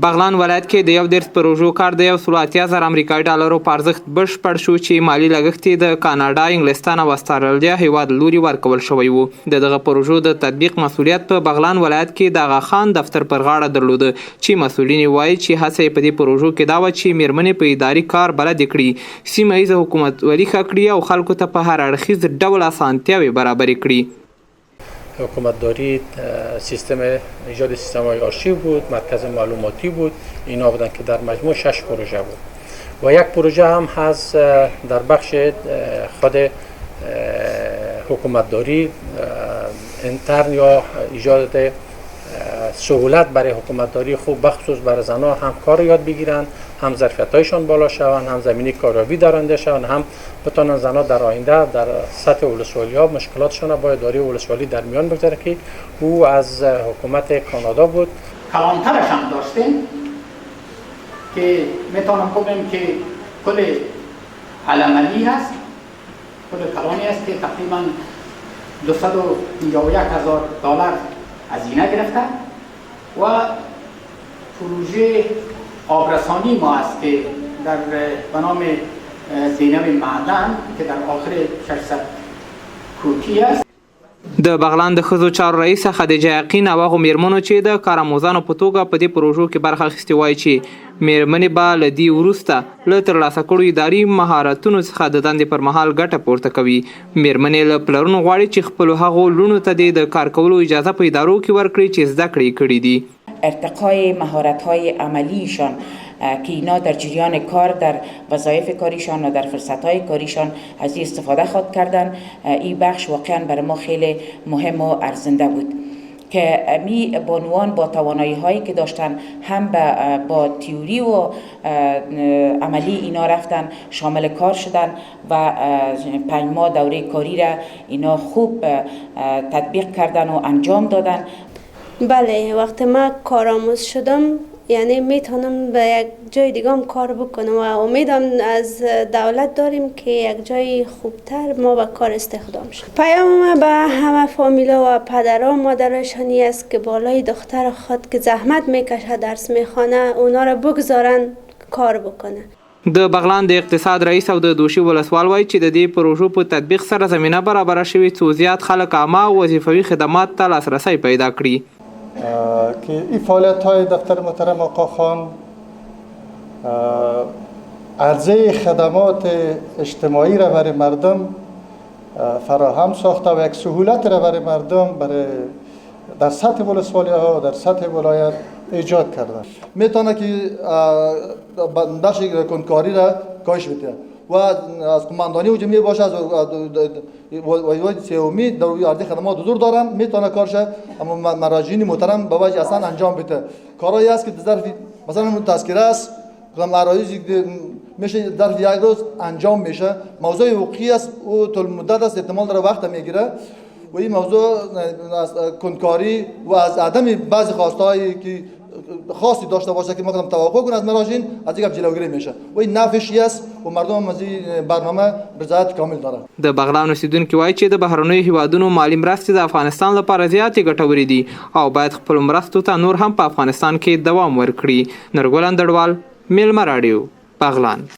بغلان ولایت کې د 11 پروژو کار د 180,000 امریکایي ډالرو په ارزښت بشپړ شو چې مالی لګښت یې د کاناډا، انګلستان او استرالیا هیواد لوري ورکول شوی و. دغه پروژو د تطبیق مسؤلیت په بغلان ولایت کې د آغا خان دفتر پر غاړه درلود چې مسؤلین وایي چې هڅه یې په دې پروژو کې دا و چې میرمنې په اداري کار بلد کړي، سیمه ییز حکومت ولي ښه کړي او خلکو ته په هر اړخیز ډول اسانتیاوې برابرې کړي. حکومتداری سیستم ایجاد سیستم‌های آرشیو بود، مرکز معلوماتی بود، اینا بودن که در مجموع 6 پروژه بود و یک پروژه هم هست در بخش خود حکومتداری انترن یا ایجاد سهولت برای حکومتداری خوب بخصوص برای زنها هم کار یاد بگیرن، هم ظرفیت‌هایشان بالا شوند، هم زمینه کاریابی دارنده شوند، هم بتونن زنها در آینده در سطح ولسوالی‌ها مشکلاتشان را با اداره ولسوالی در میان بگذاره که او از حکومت کانادا بود. کلانترش هم داشتیم که میتونم بگم که کل علملی هست، کل کلانی است که تقریبا $251,000 هزینه گرفته و پروژه آبرسانی ما است که در به نام زینب معدن که در آخر 600 کوکی است. د بغلان د ښځو چارو رئیسه خدیجه یقین او هغو میرمنو چې د کارآموزانو په توګه په دې پروژو کې برخه اخیستې وایي چې میرمنې به له دې وروسته له ترلاسه کړو اداري مهارتونو څخه د دندې پر مهال ګټه پورته کوي. میرمنې له پلرونو غواړي چې خپلو هغو لوڼو ته د کار کولو اجازه په ادارو کې ورکړي چې زده کړې کړي دي. ارتقای مهارت‌های عملیشان که اینا در جریان کار در وظایف کاریشان و در فرصت‌های کاریشان از این استفاده خواهد کردن. این بخش واقعا برای ما خیلی مهم و ارزنده بود که می بانوان با توانایی هایی که داشتن هم با تئوری و عملی اینا رفتن شامل کار شدن و 5 ماه دوره کاری را اینا خوب تطبیق کردن و انجام دادن. بله، وقتی ما کارآموز شدم یعنی میتونم به یک جای دیگه هم کار بکنم و امیدم از دولت داریم که یک جای خوبتر ما به کار استخدام شد. پیام به همه فامیلا و پدرها و مادرشانی است که بالای دختر خود که زحمت میکشه درس میخوانه اونا را بگذارن کار بکنه. د بغلان د اقتصاد رئیس او د دوشي ولسوال وایي چې د دې پروژو په تطبیق سره زمینه برابره شوې څو زیات خلک عامه او وظیفوي خدمات ته لاسرسی پیدا کړي. که این فعالیت های دفتر محترم آقا خان عرضه خدمات اجتماعی را برای مردم فراهم ساخته و یک سهولت را برای مردم در سطح ولسوالی ها در سطح ولایت ایجاد کردن. میتونه که بخش کنکاری را کاهش بده و از قماندانی و جمعی باشه از ویوای سیومی در عرضه خدمات حضور دارن میتونه کارشه، اما مراجعین محترم به وجه اصلا انجام بده. کارهایی است که در ظرف مثلا تذکره است عرایضی میشه در یک روز انجام میشه، موضوع حقوقی است و طول مدت است، احتمال داره وقت میگیره و این موضوع از کنکاری و از عدم بعضی خواستهایی که خاصی داشته باشه که ما کدام توقع کنیم از مراجعین از اینکه جلوگیری میشه و این نفعی است و مردم از این برنامه رضایت کامل دارن. د بغلان اوسیدونکو وایي چې د بهرنیو هیوادونو مالی مرستې د افغانستان لپاره زیاتې ګټورې دي او باید خپل مرستو ته نور هم په افغانستان کې دوام ورکړي. نورګل اندړوال، میلمه راډیو، بغلان.